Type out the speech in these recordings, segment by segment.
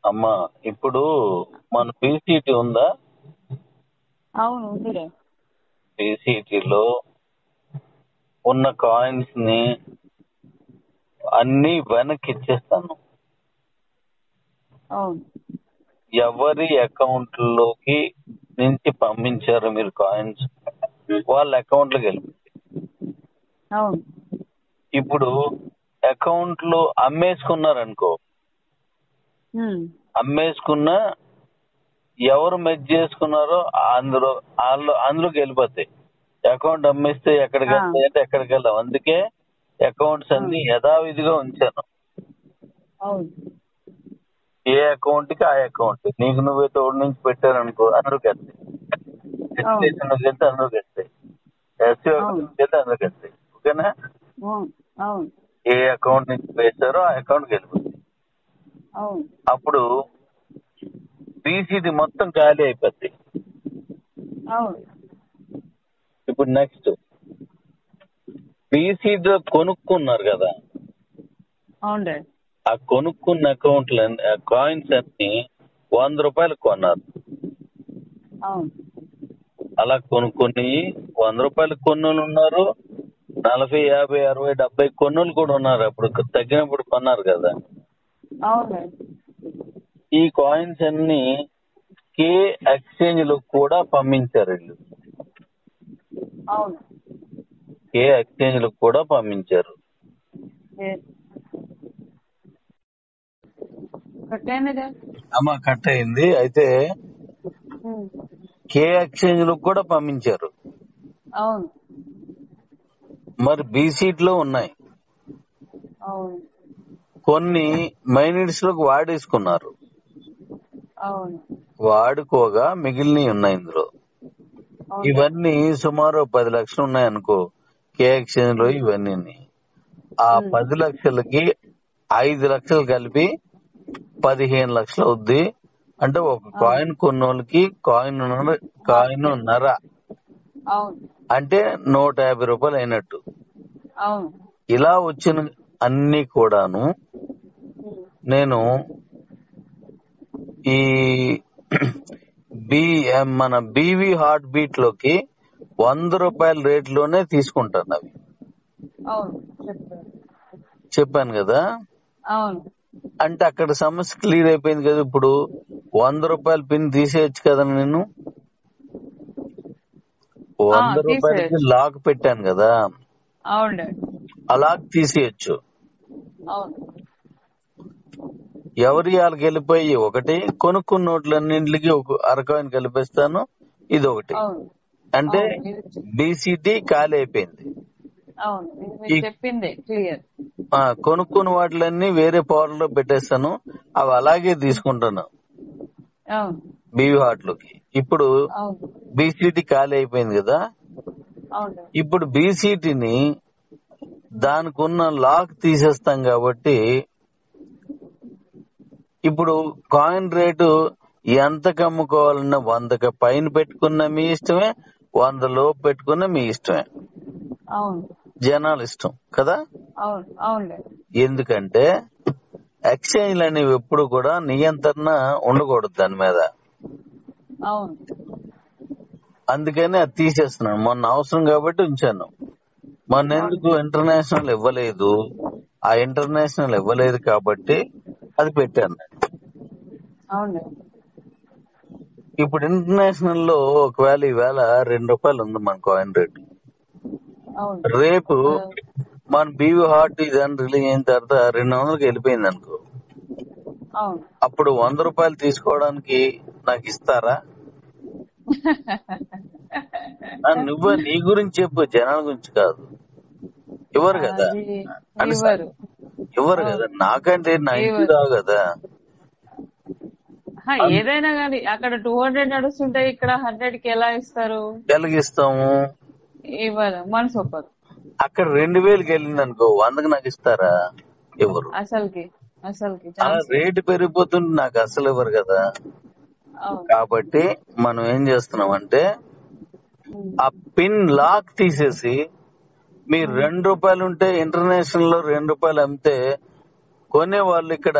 అమ్మా ఇప్పుడు మన పీసీటీ ఉందా? అవును ఉందిలే. పీసీటీలో ఉన్న కాయిన్స్ ని అన్ని వెనక్కి ఇచ్చేస్తాను. అవును ఎవరి అకౌంట్ లోకి నుంచి పంపించారు మీరు కాయిన్స్, వాళ్ళ అకౌంట్ లోకి వెళ్ళి అవును ఇప్పుడు అకౌంట్ లో అమ్మేసుకున్నారనుకో, ఉమ్, అమ్మేసుకున్న ఎవరు మెచ్ చేసుకున్నారో అందులోకి వెళ్ళిపోతాయి. అకౌంట్ అమ్మేస్తే ఎక్కడికి ఆ, వెళ్తాయి అంటే ఎక్కడికి వెళ్దాం. అందుకే అకౌంట్స్ ఆ, అన్ని యథావిధిగా ఉంచాను. అవును ఏ అకౌంట్ కి ఆ అకౌంట్. నీకు నువ్వే తోడు నుంచి పెట్టారనుకో అందులోకి వెళ్తాయి. అవును ఎడ్యుకేషన్ వెళ్తే అందులోకి వెళ్తాయి. ఎస్సీ అవును వెళ్తే అందులోకి వెళ్తాయి. ఓకేనా? అవును అవును ఏ అకౌంట్ నుంచి వేస్తారో ఆ అకౌంట్కి వెళ్ళిపోతాయి. అవును అప్పుడు పీసీటీ మొత్తం ఖాళీ అయిపోద్ది. అవును ఇప్పుడు నెక్స్ట్ పీసీటీ కొనుక్కున్నారు కదా, అవును డాడీ. ఆ కొనుక్కున్న అకౌంట్లు కాయిన్స్ అన్ని 100 రూపాయలకు కొన్నారు. అవును అలా కొనుక్కొని 100 రూపాయలకు కొన్నోళ్ళు ఉన్నారు, 40, 50, 60, 70 కొన్నోళ్ళు కూడా ఉన్నారు. అప్పుడు తగ్గినప్పుడు కొన్నారు కదా. అవును డాడీ. ఈ కాయిన్స్ అన్ని కే ఎక్స్చేంజ్ లో కూడా పంపించారు వీళ్ళు. అవును కే ఎక్స్చేంజ్ లో కూడా పంపించారు. కట్ అయింది డాడీ. అమ్మ కట్ అయింది. అయితే ఉమ్, కే ఎక్స్చేంజ్ లో కూడా పంపించారు. అవును మరి బీసీట్ లో ఉన్నాయి. అవును కొన్ని మైనిట్స్ లోకి వాడేసుకున్నారు. అవును వాడుకోగా మిగిలినవి ఉన్నాయి ఇందులో. అవును డాడీ. ఇవన్నీ సుమారు 10 లక్షలు ఉన్నాయనుకో కే ఎక్స్చేంజ్ లో. ఇవన్నీ ఆ 10 లక్షలకి 5 లక్షలు కలిపి 15 లక్షలు అవుద్ది. అంటే ఒక కాయిన్ కొన్నోళ్ళకి కాయిన్ నర అవును అంటే 150 రూపాయలు అయినట్టు. అవును ఇలా వచ్చిన అన్ని కూడాను నేను ఈ మన బీవీ హార్ట్ బీట్ లోకి 100 రూపాయల రేట్లోనే తీసుకుంటాను అవి. అవును చెప్పారు. చెప్పాను కదా. అవును అంటే అక్కడ సమస్య క్లియర్ అయిపోయింది కదా. ఇప్పుడు 100 రూపాయల పిన్ తీసేయచ్చు కదా. నేను 100 రూపాయలకి తీసేయచ్చు. లాక్ పెట్టాను కదా, అవును డాడీ. అలా తీసేయచ్చు. అవును ఎవరి వాళ్ళకి వెళ్ళిపోయి ఒకటి కొనుక్కున్న నోట్లన్నింటికి ఒక అరకాయిన్ కలిపేస్తాను. ఇది ఒకటి. అవును అంటే అవును ఇది బీసీటీ ఖాళీ అయిపోయింది. అవును ఇది మీరు ఈ చెప్పిందే క్లియర్. కొనుక్కున్న వాటిలన్నీ వేరే పవర్లో పెట్టేస్తాను. అవి అలాగే తీసుకుంటాను అవును బీవీ హార్ట్ లోకి. ఇప్పుడు అవును బీసీటీ ఖాళీ అయిపోయింది కదా. అవును డాడీ. ఇప్పుడు బీసీటీని దానికి ఉన్న లాక్ తీసేస్తాం కాబట్టి ఇప్పుడు కాయిన్ రేటు ఎంతకు అమ్ముకోవాలన్నా 100కి పైన పెట్టుకున్న మీ ఇష్టమే, 100 లోపు పెట్టుకున్న మీ ఇష్టమే. అవును జనాలు ఇష్టం కదా. అవును అవును డాడీ. ఎందుకంటే ఎక్స్చేంజ్లు అనేవి ఎప్పుడు కూడా నియంత్రణ ఉండకూడదు దాని మీద. అవును అందుకని అది తీసేస్తున్నాను. మొన్న అవసరం కాబట్టి ఉంచాను. మొన్న ఎందుకు ఇంటర్నేషనల్ ఇవ్వలేదు. ఆ ఇంటర్నేషనల్ ఇవ్వలేదు కాబట్టి అది పెట్టాను. అవును డాడీ. ఇప్పుడు ఇంటర్నేషనల్ లో ఒకవేళ ఈవేళ 2 రూపాయలు ఉంది మన కాయిన్ రేటు. అవును రేపు మన బీవీ హార్ట్ ఇదని రిలీజ్ అయిన తర్వాత 200కి వెళ్ళిపోయింది అనుకో. అవును అప్పుడు 100 రూపాయలు తీసుకోవడానికి నాకు ఇస్తారా? నువ్వు నీ గురించి చెప్పు, జనాల గురించి కాదు. ఇవ్వరు కదా. అది అని ఇవ్వరు. ఇవ్వరు కదా. నాకంటే నా ఇంటికి ఇవ్వరు. రావు కదా. ఏదైనా కానీ అక్కడ 200 నడుస్తుంటే ఇక్కడ 100కి ఎలా ఇస్తారు? ఎలాగిస్తాము? ఇవ్వరు. మనసు ఒప్పదు. అక్కడ 2000కి వెళ్ళింది అనుకో, 100కి నాకు ఇస్తారా? ఇవ్వరు. అసలుకి అలా ఛాన్స్ లేదు. రేటు పెరిగిపోతుంటే నాకు అసలు ఇవ్వరు కదా. అవును కాబట్టి మనం ఏం చేస్తున్నాం అంటే ఆ పిన్ లాక్ తీసేసి మీరు 2 రూపాయలు ఉంటే ఇంటర్నేషనల్ లో 2 రూపాయలు అమ్మితే కొనే వాళ్ళు ఇక్కడ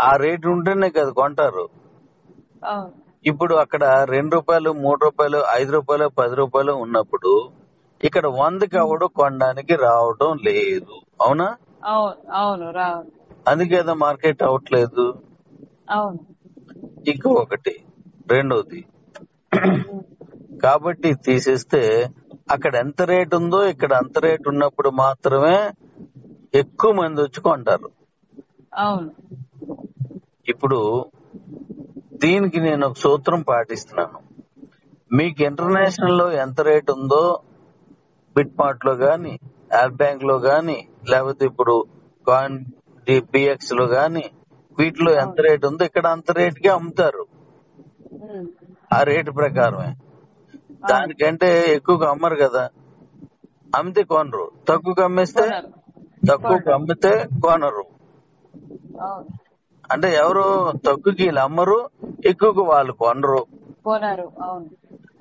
ఆ రేటు ఉంటేనే కదా కొంటారు. అవును ఇప్పుడు అక్కడ ₹2, ₹3, ₹5, ₹10 ఉన్నప్పుడు ఇక్కడ 100కి ఎవడు కొనడానికి రావడం లేదు. అవునా? అవును అవును రావు. అందుకే కదా మార్కెట్ అవ్వట్లేదు. అవును ఇంకో ఒకటి రెండోది, ఉమ్, కాబట్టి తీసేస్తే అక్కడ ఎంత రేట్ ఉందో ఇక్కడ అంత రేట్ ఉన్నప్పుడు మాత్రమే ఎక్కువ మంది వచ్చి కొంటారు. అవును ఇప్పుడు దీనికి నేను ఒక సూత్రం పాటిస్తున్నాను. మీకు ఇంటర్నేషనల్ లో ఎంత రేట్ ఉందో బిట్ మార్ట్ లో గాని, యాప్ బ్యాంక్ లో గాని, లేకపోతే ఇప్పుడు కాయిన్ బిఎక్స్ లో గాని, వీటిలో ఎంత అవును రేట్ ఉందో ఇక్కడ అంత రేటుకే అమ్ముతారు. ఉమ్, ఆ రేటు ప్రకారమే. అవును దానికంటే ఎక్కువగా అమ్మరు కదా. అమ్మితే కొనరు, తక్కువగా అమ్మేస్తే కొనరు తక్కువగా కొనరు. అమ్మితే కొనరు. అవును అంటే ఎవరు తక్కువకి వీళ్ళు అమ్మరు, ఎక్కువగా వాళ్ళు కొనరు. కొనరు. అవును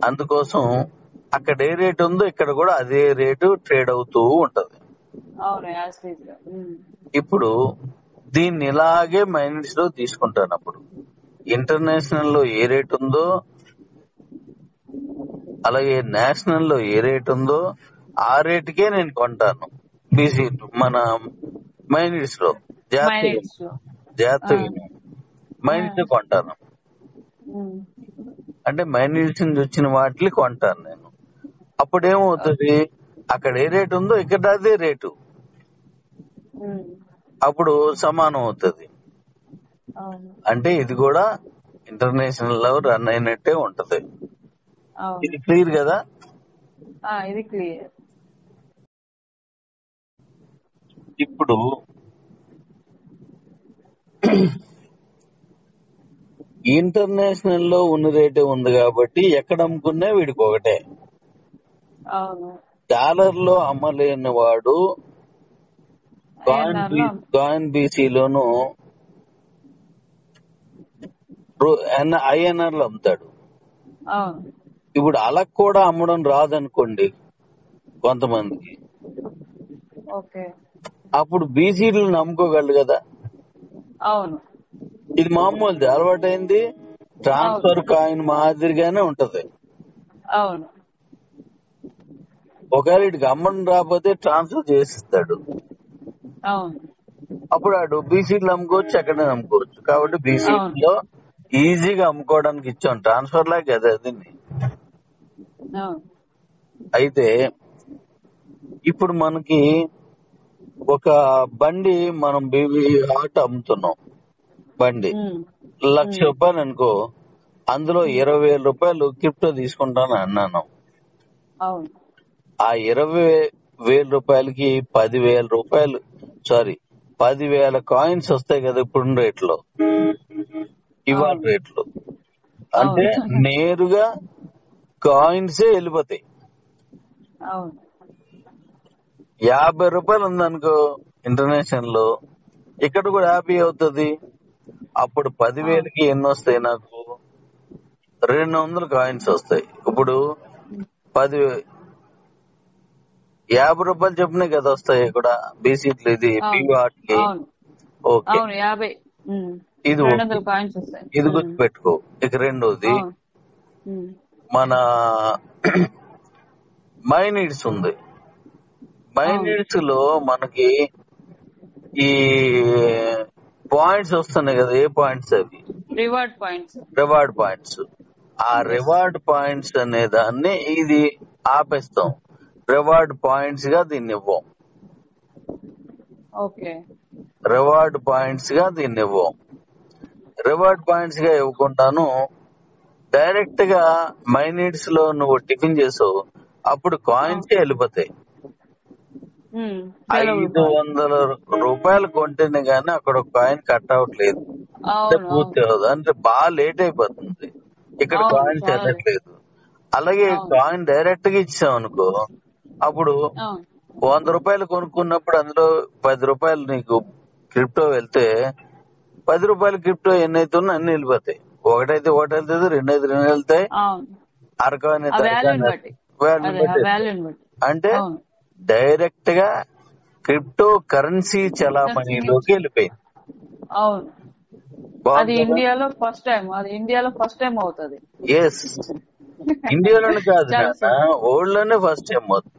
అందుకోసం అక్కడ ఏ రేటు ఉందో ఇక్కడ కూడా అదే రేటు ట్రేడ్ అవుతూ ఉంటది. అవును యాస్టీజ్ గా. ఇప్పుడు దీన్ని ఇలాగే మైనస్ లో తీసుకుంటాను. అప్పుడు ఇంటర్నేషనల్ లో ఏ రేట్ ఉందో అలాగే నేషనల్ లో ఏ రేట్ ఉందో ఆ రేటుకే నేను కొంటాను. బీసీ మన మైనిట్స్ లో మైనిట్స్ లో. జాగ్రత్తగా మైనిట్స్ కొంటాను. అంటే మైనిట్స్ నుంచి వచ్చిన వాటిని కొంటాను నేను. అప్పుడేమవుతుంది, అక్కడ ఏ రేటు ఉందో ఇక్కడ అదే రేటు, అప్పుడు సమానం అవుతుంది. అవును అంటే ఇది కూడా ఇంటర్నేషనల్ లో రన్ అయినట్టే ఉంటది. అవును ఇది క్లియర్ కదా? ఇది క్లియర్. ఇప్పుడు ఇంటర్నేషనల్ లో ఉన్న రేటే ఉంది కాబట్టి ఎక్కడ అమ్ముకున్నా వీడికి ఒకటే. అవును డాలర్ లో అమ్మలేని వాడు ఐఎన్ఆర్ లో. కాయిన్ బీసీలోను ఐఎన్ఆర్ లో అమ్ముతాడు. అవును ఇప్పుడు అలా కూడా అమ్మడం రాదనుకోండి కొంతమందికి, ఓకే. అప్పుడు బీసీలు నమ్ముకోగలరు కదా. అవును ఇది మామూలుది, అలవాటైంది. ట్రాన్స్ఫర్ అవును కాయిన్ మాదిరిగానే ఉంటది. అవును ఒకవేళ ఇటుకి అమ్మడం రాకపోతే ట్రాన్స్ఫర్ చేసిస్తాడు. అవును అప్పుడు ఆడు బీసీలు అమ్ముకోవచ్చు, ఎక్కడైనా అమ్ముకోవచ్చు. కాబట్టి అవును బీసీలో ఈజీగా అమ్ముకోవడానికి ఇచ్చాం, ట్రాన్స్ఫర్ లాగా కదా అది. అవును అయితే ఇప్పుడు మనకి ఒక బండి మనం బీవీ ఆటో అమ్ముతున్నాం. బండి ₹1,00,000 అనుకో, అందులో ₹20,000 క్రిప్టో తీసుకుంటాను అన్నాను. అవును ఆ ₹20,000కి ₹10,000 కాయిన్స్ వస్తాయి కదా ఇప్పుడు రేట్లో, ఇవాళ అవును రేట్లు. అంటే అవును నేరుగా కాయిన్సే వెళ్ళిపోతాయి. అవును ₹50 ఉందనుకో ఇంటర్నేషనల్ లో, ఇక్కడ కూడా 50 అవుతుంది. అప్పుడు 10,000కి ఎన్ని వస్తాయి నాకు? 200 కాయిన్స్ వస్తాయి. ఇప్పుడు 10 ₹50 చొప్పునే కదా వస్తాయి కూడా బీసీట్లు, ఇది అవును పీవాట్కి. అవును ఓకే, అవును 50. ఇది 200 ఓకే, కాయిన్స్ వస్తాయి. ఇది గుర్తుపెట్టుకో. ఇక రెండోది అవును మన మైనిట్స్ ఉంది. మైనిట్స్ లో మనకి ఈ పాయింట్స్ వస్తున్నాయి కదా. ఏ పాయింట్స్ అవి? Reward points. Reward points. ఆ రివార్డ్ పాయింట్స్ అనే దాన్ని ఇది ఆపేస్తాం. రివార్డ్ పాయింట్స్ గా దీన్ని ఇవ్వం. ఓకే. రివార్డ్ పాయింట్స్ గా దీన్ని ఇవ్వం. రివార్డ్ పాయింట్స్ గా ఇవ్వకుండాను డైరెక్ట్ గా మైనిట్స్ లో నువ్వు టిఫిన్ చేసావు, అప్పుడు కాయిన్స్ వెళ్ళిపోతాయి. ₹500 కొంటేనే గానీ అక్కడ ఒక కాయిన్ కట్ అవట్లేదు. అంటే అవును పూర్తి అవ్వదు, అంటే బాగా లేట్ అయిపోతుంది. ఇక్కడ అవును కాయిన్స్ చాలా. వెళ్ళట్లేదు. అలాగే అవును కాయిన్ డైరెక్ట్ గా ఇచ్చాం అనుకో, అప్పుడు అవును ₹100 కొనుక్కున్నప్పుడు అందులో ₹10 నీకు క్రిప్టో వెళ్తే ₹10 క్రిప్టో ఎన్నైతే ఉన్నా అన్ని వెళ్ళిపోతాయి. ఒకటైతే ఒకటి వెళ్తుంది, రెండైతే రెండు వెళ్తాయి, అవును అరకాయిన్ ఆ అయితే వాల్యూని అరకాయిన్ బట్టి. వాల్యూని అదే ఆ బట్టి వెళ్తాయి. వాల్యూని బట్టి. అంటే అవును డైరెక్ట్ గా క్రిప్టో కరెన్సీ కన్సిడర్ చలామణిలోకి వెళ్ళిపోయింది. అవును, అది బాగుంది కదా. ఇండియాలో ఫస్ట్ టైం అవుతుంది. ఎస్, ఇండియాలోనే కాదు చాలా నాన్న, వరల్డ్ లోనే ఫస్ట్ టైం అవుతుంది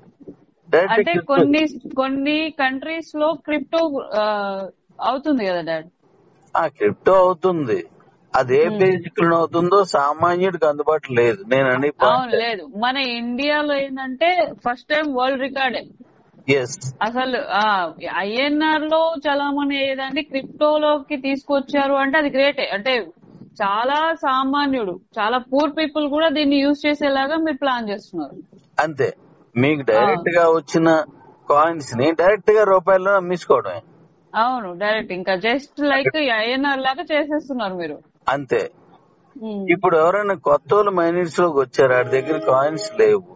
డైరెక్ట్ అంటే క్రిప్టో. కొన్ని కంట్రీస్ లో క్రిప్టో అవుతుంది కదా డాడ్. క్రిప్టో అవుతుంది, అది ఏ బేసిక్ లో అవుతుందో సామాన్యుడికి అందుబాటులో లేదు. నేను అనే అవును, పాయింట్ లేదు మన ఇండియాలో ఏంటంటే ఫస్ట్ టైం వరల్డ్ రికార్డే. ఎస్. అసలు ఐఎన్ఆర్ లో చలామణి అయ్యేదాన్ని క్రిప్టోలోకి తీసుకొచ్చారు అంటే అది గ్రేటే. అంటే చాలా సామాన్యుడు, చాలా పూర్ పీపుల్ కూడా దీన్ని యూజ్ చేసేలాగా మీరు ప్లాన్ చేస్తున్నారు. అంతే, మీకు డైరెక్ట్ గా వచ్చిన కాయిన్స్ ని డైరెక్ట్ గా రూపాయల్లో అమ్మించుకోవడమే. అవును, డైరెక్ట్ ఇంకా జస్ట్ లైక్ ఐఎన్ఆర్ లాగా చేసేస్తున్నారు మీరు. అంతే. ఇప్పుడు ఎవరైనా కొత్త వాళ్ళు మైనర్స్ లోకి వచ్చారు, వాడి దగ్గర కాయిన్స్ లేవు,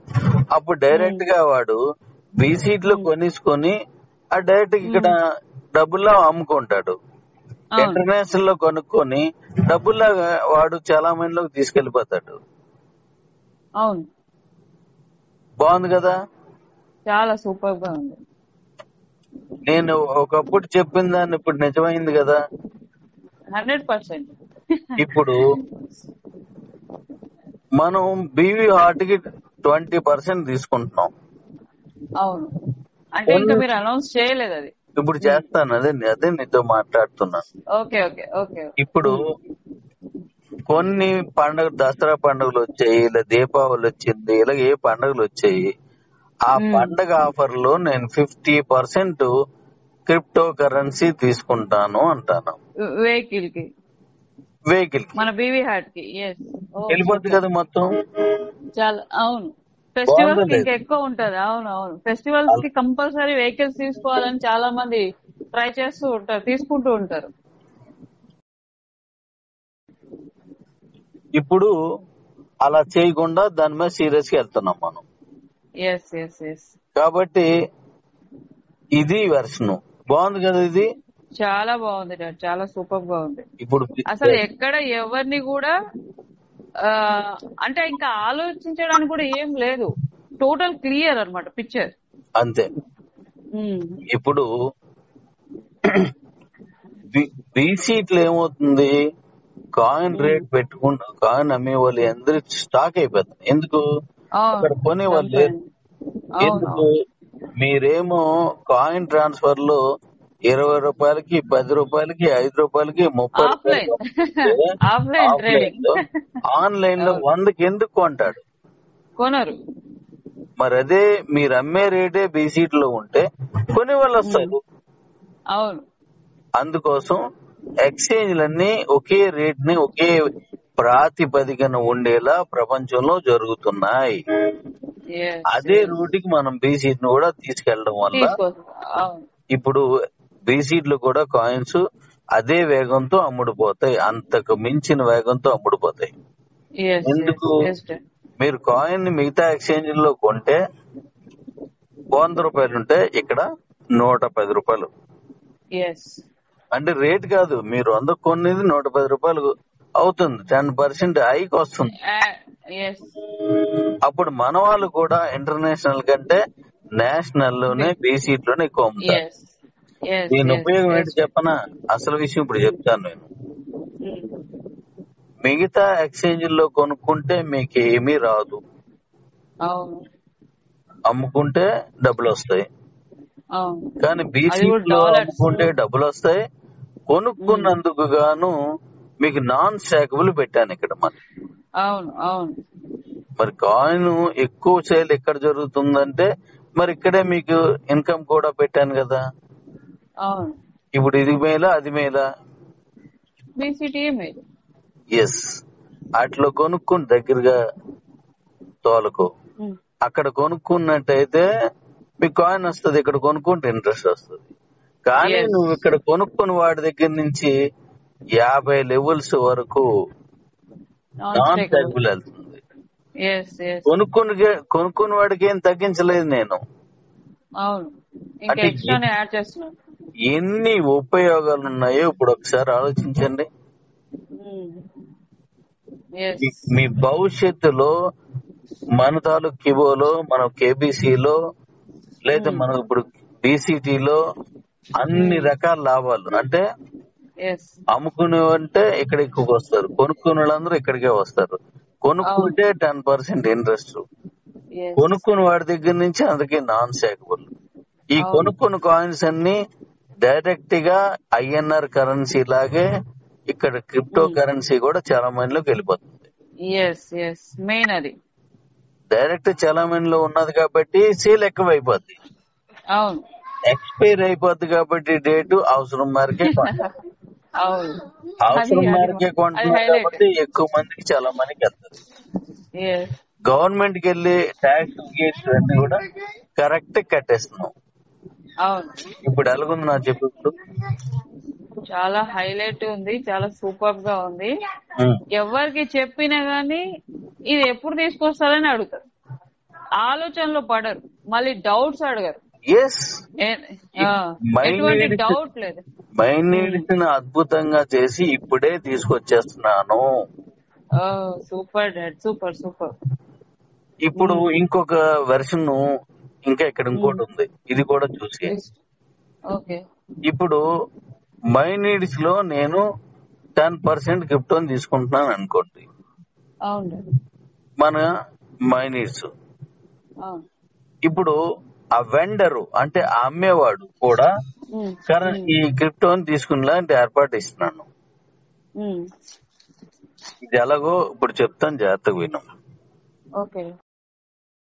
అప్పుడు డైరెక్ట్ గా వాడు బీసీట్ లో కొనేసుకొని ఆ డైరెక్ట్ ఇక్కడ డబ్బుల్లో అమ్ముకుంటాడు. అవును, ఇంటర్నేషనల్ లో కొనుక్కొని డబ్బుల్లో వాడు చాలా మందిలోకి తీసుకెళ్లిపోతాడు. అవును, బాగుంది కదా. చాలా సూపర్ గా ఉంది. నేను ఒకప్పుడు చెప్పిన దాన్ని ఇప్పుడు నిజమైంది కదా. 100%. ఇప్పుడు మనం బీవీ హార్ట్ కి 20% తీసుకుంటున్నాం. అవును, అంటే ఇంకా మీరు అనౌన్స్ చేయలేదు అది. ఇప్పుడు చేస్తాను, అదే నీతో మాట్లాడుతున్నాను. Okay okay okay. ఇప్పుడు కొన్ని పండుగ, దసరా పండుగలు వచ్చాయి, ఇలా దీపావళి వచ్చింది, ఇలా ఏ పండుగలు వచ్చాయి, ఆ పండుగ ఆఫర్ లో నేను 50% క్రిప్టో కరెన్సీ తీసుకుంటాను అంటాను. వెహికల్ కి మన బీవీ హార్ట్ కి. వెళ్ళిపోద్ది కదా మొత్తం. చాలా అవును, బాగుందా ఫెస్టివల్స్ కి లేదు? ఇంకా ఎక్కువ ఉంటది. అవును అవును, ఫెస్టివల్స్ కి కంపల్సరీ వెహికల్స్ తీసుకోవాలని చాలా మంది ట్రై చేస్తూ ఉంటారు, తీసుకుంటూ ఉంటారు. ఇప్పుడు అలా చేయకుండా దాని మీద సీరియస్ గా వెళ్తున్నాం మనం. Yes yes yes. కాబట్టి ఇది వెర్షన్ బాగుంది కదా. ఇది చాలా బాగుంది డాడ్, చాలా సూపర్ గా ఉంది. ఇప్పుడు అసలు ఎక్కడ ఎవరిని కూడా అంటే ఇంకా ఆలోచించడానికి కూడా ఏం లేదు, టోటల్ క్లియర్ అన్నమాట పిక్చర్. అంతే. ఇప్పుడు బీసీట్లు ఏమవుతుంది, కాయిన్ రేట్ పెట్టుకుంటూ కాయిన్ అమ్మే వాళ్ళు అందరికి స్టాక్ అయిపోతుంది. ఎందుకు? అక్కడ కొనే వాళ్ళు లేరు. ఎందుకు? మీరేమో కాయిన్ ట్రాన్స్ఫర్ లో 20 రూపాయలకి, 10 రూపాయలకి, 5 రూపాయలకి, 30 రూపాయలకి ఆఫ్లైన్ లో, ఆన్లైన్ లో 100కి ఎందుకు కొంటాడు? కొనరు. మరి అదే మీరు అమ్మే రేటే బీసీట్ లో ఉంటే కొనే వాళ్ళు వస్తారు. అవును, అందుకోసం ఎక్స్చేంజ్లన్నీ ఒకే రేట్ ని, ఒకే ప్రాతిపదికన ఉండేలా ప్రపంచంలో జరుగుతున్నాయి. అదే రూట్కి మనం బీసీట్ ను కూడా తీసుకెళ్లడం వల్ల ఇప్పుడు బీసీట్లు కూడా కాయిన్స్ అదే వేగంతో అమ్ముడుపోతాయి, అంతకు మించిన వేగంతో అమ్ముడుపోతాయి. ఎందుకు? మీరు కాయిన్ ని మిగతా ఎక్స్చేంజ్ లో కొంటే 100 రూపాయలు ఉంటే ఇక్కడ 110 రూపాయలు. అంటే రేట్ కాదు, మీరు 100 కొనేది 110 రూపాయలు అవుతుంది, 10% హైక్ వస్తుంది. అప్పుడు మన వాళ్ళు కూడా ఇంటర్నేషనల్ కంటే నేషనల్ లోనే బీసీట్ లోనే ఎక్కువ అమ్ముతారు. దీని ఉపయోగం ఏంటి చెప్పనా? అసలు విషయం ఇప్పుడు చెప్తాను నేను. మిగతా ఎక్స్చేంజ్ లో కొనుక్కుంటే మీకు ఏమీ రాదు, అమ్ముకుంటే డబ్బులు వస్తాయి. కానీ బీసీట్ లో అమ్ముకుంటే డబ్బులు వస్తాయి. కొనుక్కున్నందుకు గాను మీకు నాన్ స్టాకబుల్ పెట్టాను ఇక్కడ మరి. మరి కాయిన్ ఎక్కువ సేల్ ఎక్కడ జరుగుతుందంటే మరి ఇక్కడే మీకు ఇన్కమ్ కూడా పెట్టాను కదా. ఇప్పుడు ఇది మేలా అది మేలా? ఎస్. అట్లా కొనుక్కుని దగ్గరగా తోలకు అక్కడ కొనుక్కున్నట్టయితే మీకు కాయిన్ వస్తుంది, ఇక్కడ కొనుక్కుంటే ఇంట్రెస్ట్ వస్తుంది. కానీ నువ్వు ఇక్కడ కొనుక్కుని వాడి దగ్గర నుంచి 50 లెవెల్స్ వరకు నాన్ స్టాకబుల్ వెళ్తుంది. కొనుక్కుని వాడికి ఏం తగ్గించలేదు నేను. అంటే ఎన్ని ఉపయోగాలు ఉన్నాయో ఇప్పుడు ఒకసారి ఆలోచించండి. మీ భవిష్యత్తులో మన తాలూకు కిబోలో, మనం కేబీసీలో, లేదా మనం ఇప్పుడు బీసీటీలో అన్ని రకాల లాభాలు. అంటే ఎస్ అమ్ముకునే అంటే ఇక్కడ ఎక్కువగా వస్తారు, కొనుక్కునే వాళ్ళందరూ ఇక్కడికే వస్తారు. కొనుక్కుంటే 10% ఇంట్రెస్ట్, ఎస్ కొనుక్కుని వాడి దగ్గర నుంచి అందుకే నాన్ సేకబుల్. ఈ అవును కొనుక్కున్న కాయిన్స్ అన్ని డైరెక్ట్ గా ఐఎన్ఆర్ కరెన్సీ లాగే ఇక్కడ క్రిప్టో కరెన్సీ కూడా చలామణిలోకి వెళ్ళిపోతుంది. ఎస్ ఎస్ మెయిన్ అది. డైరెక్ట్ చలామణిలో ఉన్నది కాబట్టి సేల్ ఎక్కువైపోద్ది, అవును ఎక్స్పైర్ అయిపోద్ది కాబట్టి డేటు అవసరం మేరకే కొంటారు. అవును అది అవసరం అది మేరకే అది కొంటున్నారు హైలైట్. కాబట్టి ఎక్కువ మందికి చాలా మందికి వెళ్తారు. ఎస్ గవర్నమెంట్ కి వెళ్ళి ట్యాక్స్ గేట్స్ అన్ని కూడా కరెక్ట్ కట్టేస్తున్నాం. అవును ఇప్పుడు ఎలాగుంది నాకు చెప్పు ఇప్పుడు. చాలా హైలైట్ ఉంది, చాలా సూపర్ గా ఉంది. ఉమ్. ఎవరికి చెప్పినా గానీ ఇది ఎప్పుడు తీసుకొస్తారని అడుగుతారు, ఆలోచనలో పడరు, మళ్ళీ డౌట్స్ అడగరు. ఎస్, మైండ్ ఎటువంటి నీడ్స్ డౌట్ లేదు. మైండ్ నీడ్స్ ని అద్భుతంగా చేసి ఇప్పుడే తీసుకొచ్చేస్తున్నాను. Super dad, super super. ఇప్పుడు ఇంకొక వెర్షన్ ఇంకా ఇక్కడ ఇంకోటి ఉంది, ఇది కూడా చూసి. ఓకే ఇప్పుడు మై నీడ్స్ లో నేను 10% క్రిప్టోని తీసుకుంటున్నాను అనుకోండి. అవును డాడీ. మన మై నీడ్స్ అవును ఇప్పుడు ఆ వెండరు అంటే ఆ అమ్మేవాడు కూడా ఈ క్రిప్టోని తీసుకునేలాంటి ఏర్పాటు ఇస్తున్నాను. ఇది ఎలాగో ఇప్పుడు చెప్తాను, జాగ్రత్తగా విను. ఓకే